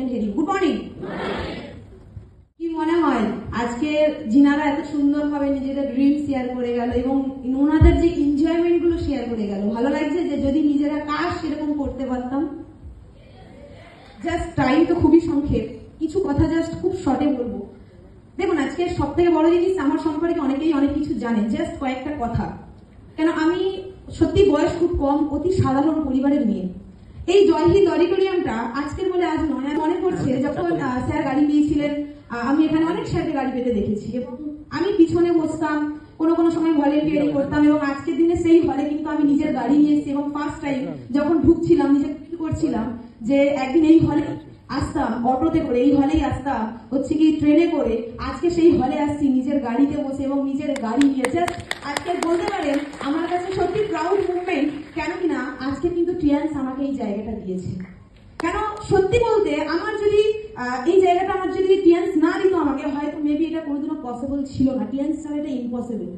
Second heading. Good morning. কি মনে হয় আজকে জিনারা এত সুন্দরভাবে নিজেদের ড্রিম শেয়ার করে গেল এবং ওনাদের যে এনজয়মেন্ট গুলো শেয়ার করে গেল, ভালো লাগছে যে যদি নিজেরা কাজ সেরকম করতে পারতাম। জাস্ট টাইম তো খুবই সংক্ষেপ, কিছু কথা জাস্ট খুব শর্টে বলবো। দেখুন, আজকে সব থেকে বড় জিনিস, আমার সম্পর্কে অনেকেই অনেক কিছু জানেন, জাস্ট কয়েকটা কথা। কেন আমি সত্যি বয়স খুব কম, অতি সাধারণ পরিবারের মেয়ে। এই জয় হিন্দ অডিটোরিয়ামটা আজকের বলে আজ নয়। মনে পড়ছে যখন স্যার গাড়ি পেয়েছিলেন, আমি এখানে অনেক স্যারকে গাড়ি পেতে দেখেছি এবং আমি পিছনে বসতাম, কোনো সময় ভলেন্টিয়ারিং করতাম এবং আজকের দিনে সেই হলে কিন্তু আমি নিজের গাড়ি নিয়ে এসেছি এবং ফার্স্ট টাইম যখন ঢুকছিলাম নিজেকে ফিল করছিলাম যে একদিন এই হলে আসতাম, অটোতে করে এই হলেই আসতাম, হচ্ছে কি ট্রেনে করে, আজকে সেই হলে আসছি নিজের গাড়িতে বসে এবং নিজের গাড়ি নিয়ে। জাস্ট আজকে বলতে পারেন আমার কাছে সত্যি প্রাউড মুভমেন্ট। কেন কিনা আজকে কিন্তু টিয়ান্স আমাকে এই জায়গাটা দিয়েছে। কেন সত্যি বলতে আমার যদি এই জায়গাটা আমার যদি টিয়ান্স না দিত আমাকে, হয়তো মেবি এটা কোনোদিনও পসিবল ছিল না। টিয়ান্স ছাড়া এটা ইম্পসিবল।